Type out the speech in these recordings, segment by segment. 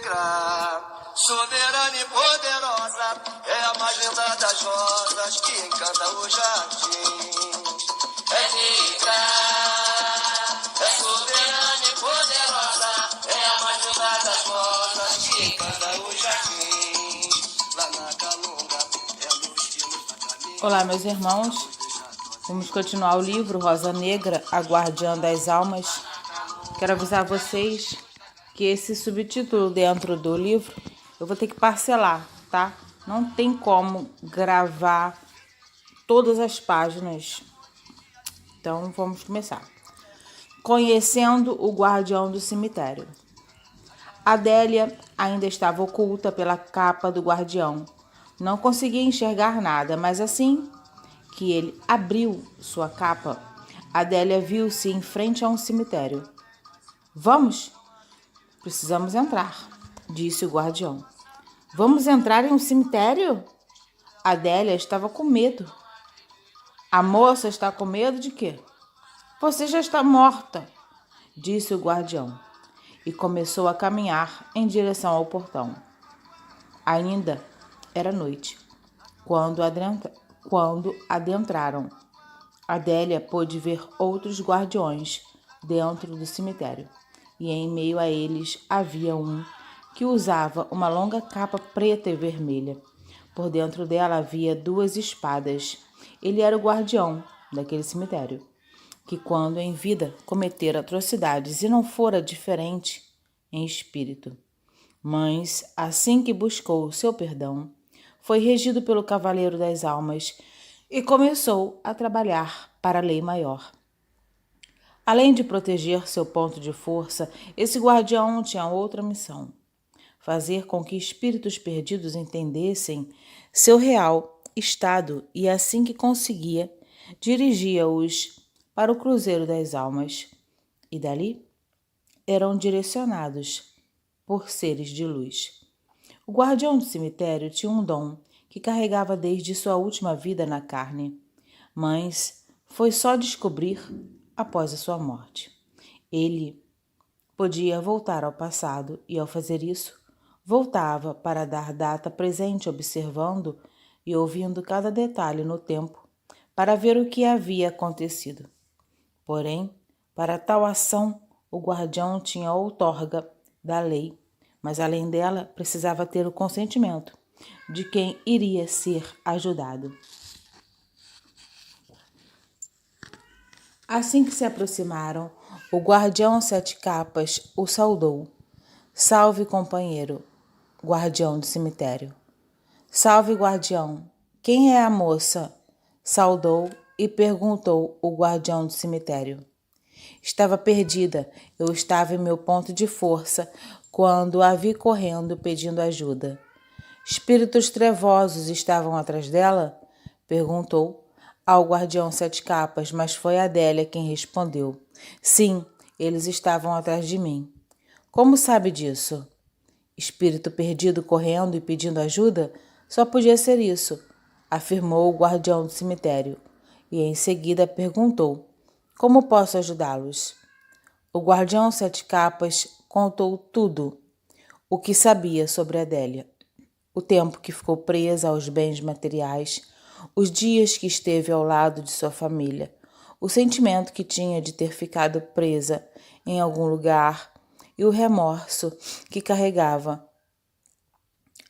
negra, soberana e poderosa, é a mais linda das rosas que encanta o jardim. É negra, é soberana e poderosa, é a mais linda das rosas que encanta o jardim. Lá na calunga, é luz que nos dá caminho. Olá, meus irmãos. Vamos continuar o livro Rosa Negra, a Guardiã das Almas. Quero avisar vocês que esse subtítulo dentro do livro eu vou ter que parcelar, tá? Não tem como gravar todas as páginas. Então, vamos começar. Conhecendo o Guardião do Cemitério. Adélia ainda estava oculta pela capa do guardião. Não conseguia enxergar nada, mas assim que ele abriu sua capa, Adélia viu-se em frente a um cemitério. Vamos? Precisamos entrar, disse o guardião. Vamos entrar em um cemitério? Adélia estava com medo. A moça está com medo de quê? Você já está morta, disse o guardião, e começou a caminhar em direção ao portão. Ainda era noite, quando adentraram. Adélia pôde ver outros guardiões dentro do cemitério, e em meio a eles havia um que usava uma longa capa preta e vermelha. Por dentro dela havia 2 espadas. Ele era o guardião daquele cemitério, que quando em vida cometera atrocidades e não fora diferente em espírito. Mas, assim que buscou o seu perdão, foi regido pelo Cavaleiro das Almas e começou a trabalhar para a lei maior. Além de proteger seu ponto de força, esse guardião tinha outra missão: fazer com que espíritos perdidos entendessem seu real estado e, assim que conseguia, dirigia-os para o Cruzeiro das Almas, e dali eram direcionados por seres de luz. O guardião do cemitério tinha um dom que carregava desde sua última vida na carne, mas foi só descobrir após a sua morte. Ele podia voltar ao passado e, ao fazer isso, voltava para dar data presente, observando e ouvindo cada detalhe no tempo para ver o que havia acontecido. Porém, para tal ação, o guardião tinha outorga da lei, mas além dela precisava ter o consentimento de quem iria ser ajudado. Assim que se aproximaram, o guardião 7 capas o saudou. Salve, companheiro, guardião do cemitério. Salve, guardião. Quem é a moça? Saudou e perguntou o guardião do cemitério. Estava perdida, eu estava em meu ponto de força quando a vi correndo pedindo ajuda. Espíritos trevosos estavam atrás dela? Perguntou ao guardião 7 capas, mas foi Adélia quem respondeu. Sim, eles estavam atrás de mim. Como sabe disso? Espírito perdido correndo e pedindo ajuda? Só podia ser isso, afirmou o guardião do cemitério, e em seguida perguntou: como posso ajudá-los? O guardião 7 capas contou tudo o que sabia sobre Adélia. O tempo que ficou presa aos bens materiais, os dias que esteve ao lado de sua família, o sentimento que tinha de ter ficado presa em algum lugar e o remorso que carregava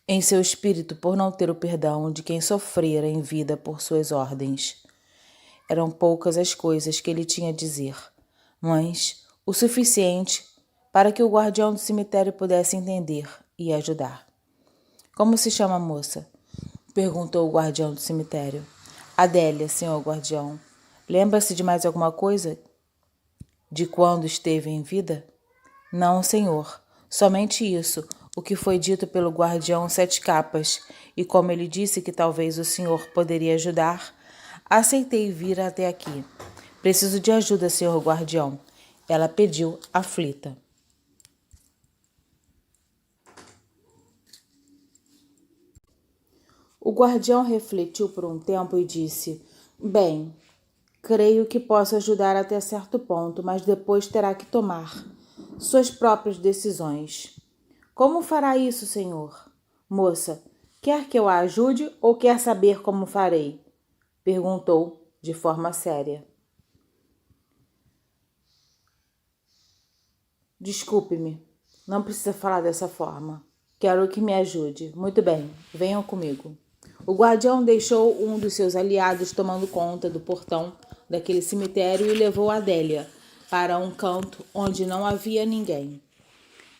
em seu espírito por não ter o perdão de quem sofrera em vida por suas ordens. Eram poucas as coisas que ele tinha a dizer, mas o suficiente para que o guardião do cemitério pudesse entender e ajudar. Como se chama a moça? Perguntou o guardião do cemitério. Adélia, senhor guardião. Lembra-se de mais alguma coisa? De quando esteve em vida? Não, senhor. Somente isso, o que foi dito pelo guardião 7 capas, e como ele disse que talvez o senhor poderia ajudar, aceitei vir até aqui. Preciso de ajuda, senhor guardião. Ela pediu, aflita. O guardião refletiu por um tempo e disse: bem, creio que posso ajudar até certo ponto, mas depois terá que tomar suas próprias decisões. Como fará isso, senhor? Moça, quer que eu a ajude ou quer saber como farei? Perguntou de forma séria. Desculpe-me, não precisa falar dessa forma. Quero que me ajude. Muito bem, venham comigo. O guardião deixou um dos seus aliados tomando conta do portão daquele cemitério e levou Adélia para um canto onde não havia ninguém.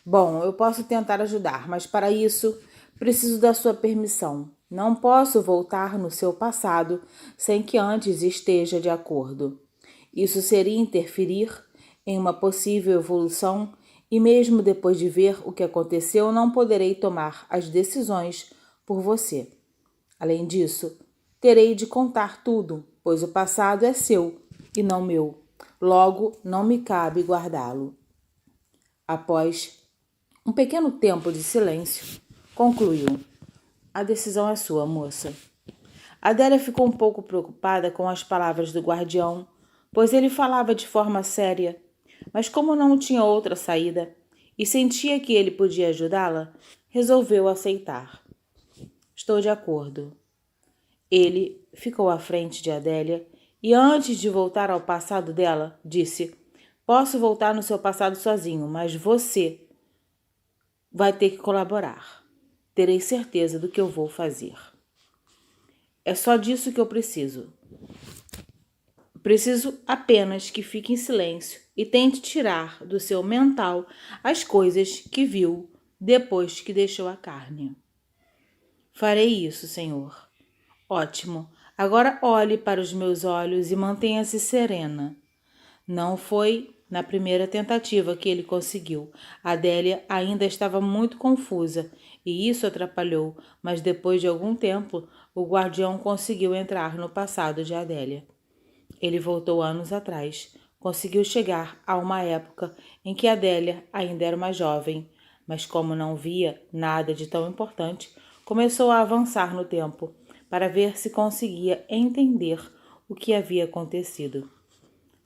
Bom, eu posso tentar ajudar, mas para isso preciso da sua permissão. Não posso voltar no seu passado sem que antes esteja de acordo. Isso seria interferir em uma possível evolução e mesmo depois de ver o que aconteceu, não poderei tomar as decisões por você. Além disso, terei de contar tudo, pois o passado é seu e não meu. Logo, não me cabe guardá-lo. Após um pequeno tempo de silêncio, concluiu: a decisão é sua, moça. Adélia ficou um pouco preocupada com as palavras do guardião, pois ele falava de forma séria, mas como não tinha outra saída e sentia que ele podia ajudá-la, resolveu aceitar. Estou de acordo. Ele ficou à frente de Adélia e, antes de voltar ao passado dela, disse: posso voltar no seu passado sozinho, mas você vai ter que colaborar. Terei certeza do que eu vou fazer. É só disso que eu preciso. Preciso apenas que fique em silêncio e tente tirar do seu mental as coisas que viu depois que deixou a carne. Farei isso, senhor. Ótimo. Agora olhe para os meus olhos e mantenha-se serena. Não foi na primeira tentativa que ele conseguiu. Adélia ainda estava muito confusa e isso atrapalhou, mas depois de algum tempo, o guardião conseguiu entrar no passado de Adélia. Ele voltou anos atrás. Conseguiu chegar a uma época em que Adélia ainda era uma jovem, mas como não via nada de tão importante, começou a avançar no tempo para ver se conseguia entender o que havia acontecido.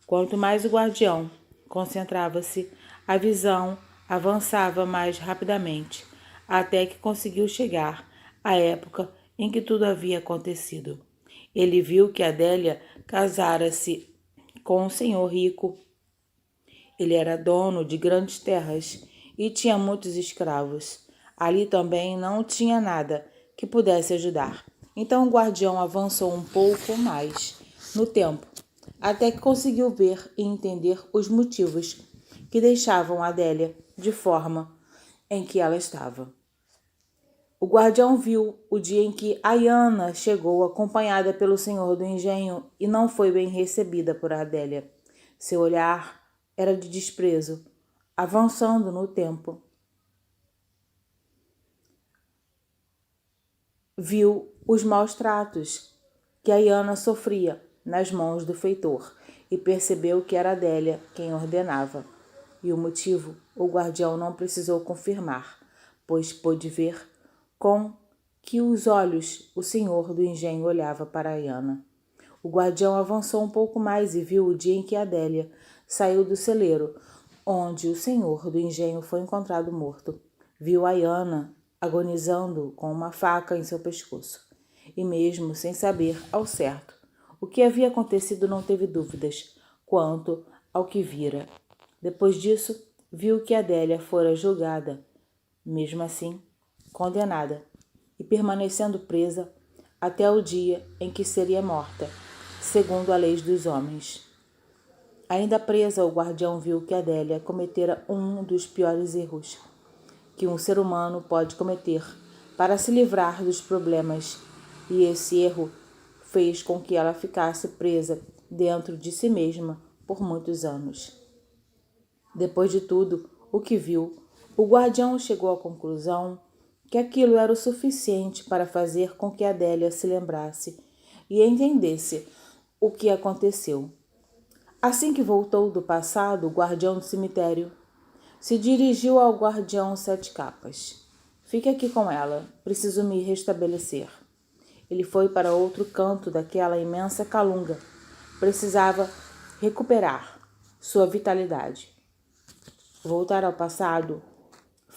Quanto mais o guardião concentrava-se, a visão avançava mais rapidamente, até que conseguiu chegar à época em que tudo havia acontecido. Ele viu que Adélia casara-se com um senhor rico. Ele era dono de grandes terras e tinha muitos escravos. Ali também não tinha nada que pudesse ajudar. Então o guardião avançou um pouco mais no tempo, até que conseguiu ver e entender os motivos que deixavam Adélia de forma em que ela estava. O guardião viu o dia em que Ayana chegou acompanhada pelo senhor do engenho e não foi bem recebida por Adélia. Seu olhar era de desprezo. Avançando no tempo, viu os maus tratos que Ayana sofria nas mãos do feitor e percebeu que era Adélia quem ordenava. E o motivo o guardião não precisou confirmar, pois pôde ver com que os olhos o senhor do engenho olhava para Ayana. O guardião avançou um pouco mais e viu o dia em que Adélia saiu do celeiro, onde o senhor do engenho foi encontrado morto. Viu Ayana agonizando com uma faca em seu pescoço. E mesmo sem saber ao certo o que havia acontecido, não teve dúvidas quanto ao que vira. Depois disso, viu que Adélia fora julgada, mesmo assim, condenada, e permanecendo presa até o dia em que seria morta, segundo a lei dos homens. Ainda presa, o guardião viu que Adélia cometera um dos piores erros que um ser humano pode cometer para se livrar dos problemas, e esse erro fez com que ela ficasse presa dentro de si mesma por muitos anos. Depois de tudo o que viu, o guardião chegou à conclusão que aquilo era o suficiente para fazer com que Adélia se lembrasse e entendesse o que aconteceu. Assim que voltou do passado, o guardião do cemitério se dirigiu ao guardião Sete Capas. Fique aqui com ela, preciso me restabelecer. Ele foi para outro canto daquela imensa calunga. Precisava recuperar sua vitalidade. Voltar ao passado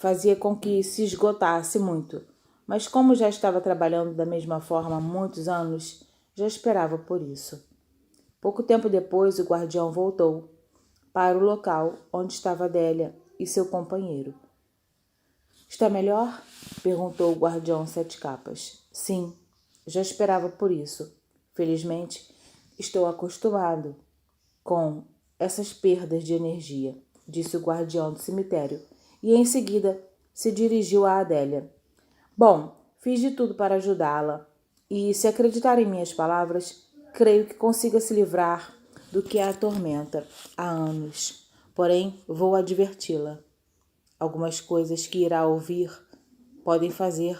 fazia com que se esgotasse muito, mas como já estava trabalhando da mesma forma há muitos anos, já esperava por isso. Pouco tempo depois, o guardião voltou para o local onde estava Adélia e seu companheiro. Está melhor? Perguntou o guardião Sete Capas. Sim, já esperava por isso. Felizmente, estou acostumado com essas perdas de energia, disse o guardião do cemitério, e em seguida se dirigiu a Adélia. Bom, fiz de tudo para ajudá-la, e se acreditar em minhas palavras, creio que consiga se livrar do que a atormenta há anos. Porém, vou adverti-la. Algumas coisas que irá ouvir podem fazer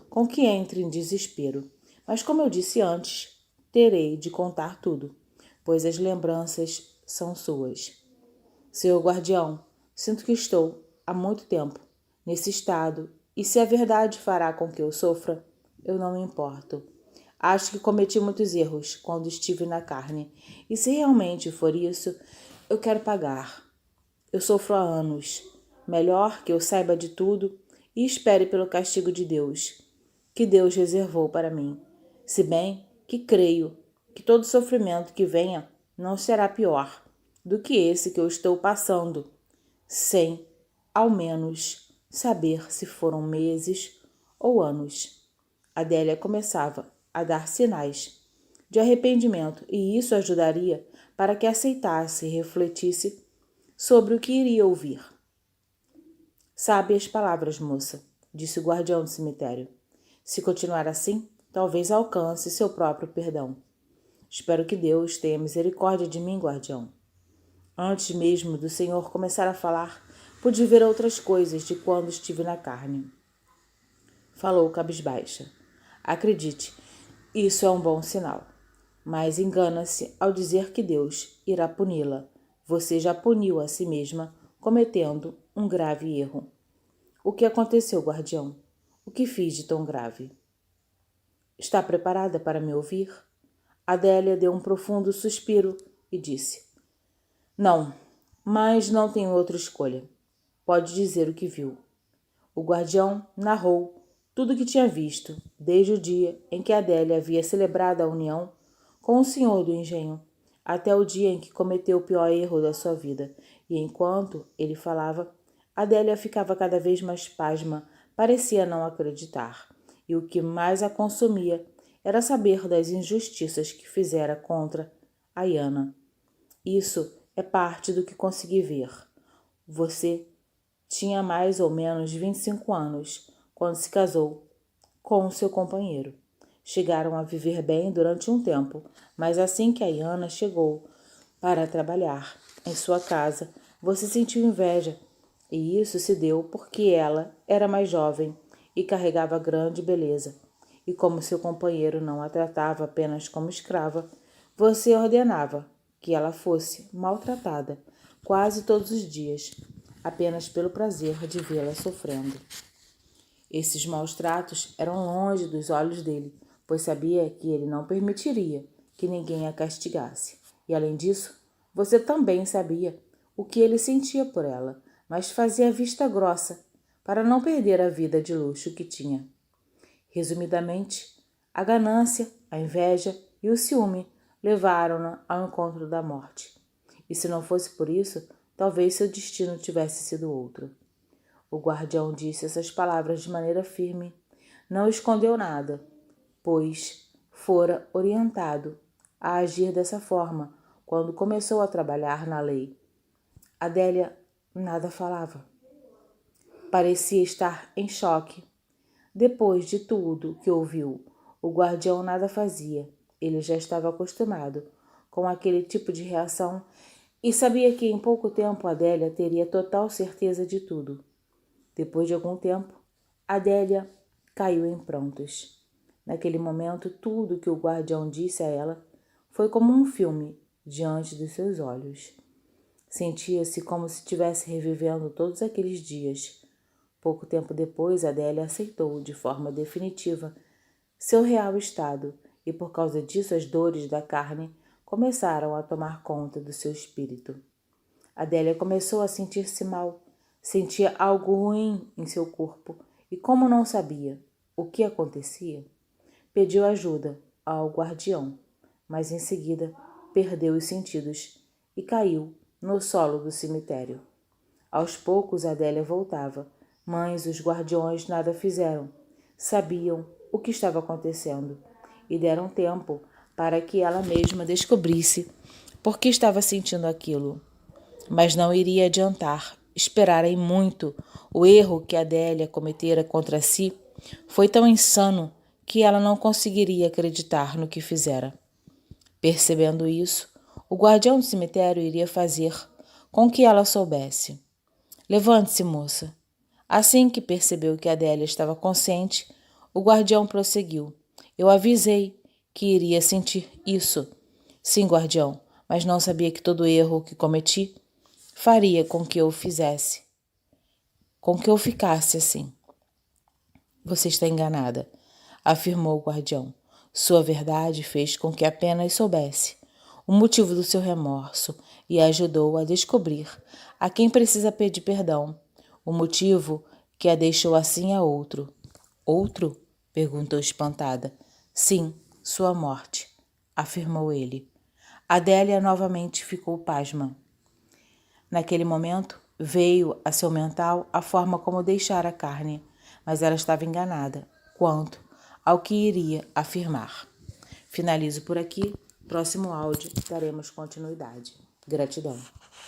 com que entre em desespero. Mas como eu disse antes, terei de contar tudo, pois as lembranças são suas. Senhor guardião, sinto que estou há muito tempo nesse estado, e se a verdade fará com que eu sofra, eu não me importo. Acho que cometi muitos erros quando estive na carne, e se realmente for isso, eu quero pagar. Eu sofro há anos. Melhor que eu saiba de tudo e espere pelo castigo de Deus, que Deus reservou para mim. Se bem que creio que todo sofrimento que venha não será pior do que esse que eu estou passando, sem, ao menos, saber se foram meses ou anos. Adélia começava a dar sinais de arrependimento e isso ajudaria para que aceitasse e refletisse sobre o que iria ouvir. Sabe as palavras, moça, disse o guardião do cemitério. Se continuar assim, talvez alcance seu próprio perdão. Espero que Deus tenha misericórdia de mim, guardião. Antes mesmo do Senhor começar a falar, pude ver outras coisas de quando estive na carne. Falou cabisbaixa. Acredite, isso é um bom sinal. Mas engana-se ao dizer que Deus irá puni-la. Você já puniu a si mesma, cometendo um grave erro. O que aconteceu, guardião? O que fiz de tão grave? Está preparada para me ouvir? Adélia deu um profundo suspiro e disse: Não, mas não tenho outra escolha. Pode dizer o que viu. O guardião narrou tudo o que tinha visto, desde o dia em que Adélia havia celebrado a união com o senhor do engenho, até o dia em que cometeu o pior erro da sua vida, e enquanto ele falava, Adélia ficava cada vez mais pasma, parecia não acreditar, e o que mais a consumia era saber das injustiças que fizera contra Ayana. Isso é parte do que consegui ver. Você tinha mais ou menos 25 anos quando se casou com seu companheiro. Chegaram a viver bem durante um tempo, mas assim que Ayana chegou para trabalhar em sua casa, você sentiu inveja, e isso se deu porque ela era mais jovem e carregava grande beleza. E como seu companheiro não a tratava apenas como escrava, você ordenava que ela fosse maltratada quase todos os dias, apenas pelo prazer de vê-la sofrendo. Esses maus tratos eram longe dos olhos dele, pois sabia que ele não permitiria que ninguém a castigasse. E além disso, você também sabia o que ele sentia por ela, mas fazia vista grossa para não perder a vida de luxo que tinha. Resumidamente, a ganância, a inveja e o ciúme levaram-na ao encontro da morte. E se não fosse por isso, talvez seu destino tivesse sido outro. O guardião disse essas palavras de maneira firme. Não escondeu nada, pois fora orientado a agir dessa forma quando começou a trabalhar na lei. Adélia nada falava. Parecia estar em choque. Depois de tudo que ouviu, o guardião nada fazia. Ele já estava acostumado com aquele tipo de reação e sabia que em pouco tempo Adélia teria total certeza de tudo. Depois de algum tempo, Adélia caiu em prantos. Naquele momento, tudo que o guardião disse a ela foi como um filme diante dos seus olhos. Sentia-se como se estivesse revivendo todos aqueles dias. Pouco tempo depois, Adélia aceitou, de forma definitiva, seu real estado, e por causa disso as dores da carne começaram a tomar conta do seu espírito. Adélia começou a sentir-se mal, Sentia algo ruim em seu corpo e, como não sabia o que acontecia, pediu ajuda ao guardião, mas em seguida perdeu os sentidos e caiu no solo do cemitério. Aos poucos Adélia voltava, mas os guardiões nada fizeram. Sabiam o que estava acontecendo e deram tempo para que ela mesma descobrisse por que estava sentindo aquilo. Mas não iria adiantar. Esperarem muito. O erro que Adélia cometera contra si foi tão insano que ela não conseguiria acreditar no que fizera. Percebendo isso, o guardião do cemitério iria fazer com que ela soubesse. Levante-se, moça. Assim que percebeu que Adélia estava consciente, o guardião prosseguiu. Eu avisei que iria sentir isso. Sim, guardião, mas não sabia que todo erro que cometi faria com que eu ficasse assim. Você está enganada, afirmou o guardião. Sua verdade fez com que apenas soubesse o motivo do seu remorso e ajudou a descobrir a quem precisa pedir perdão. O motivo que a deixou assim é outro. Outro? Perguntou espantada. Sim, sua morte, afirmou ele. Adélia novamente ficou pasma. Naquele momento, veio a seu mental a forma como deixar a carne, mas ela estava enganada quanto ao que iria afirmar. Finalizo por aqui. Próximo áudio daremos continuidade. Gratidão.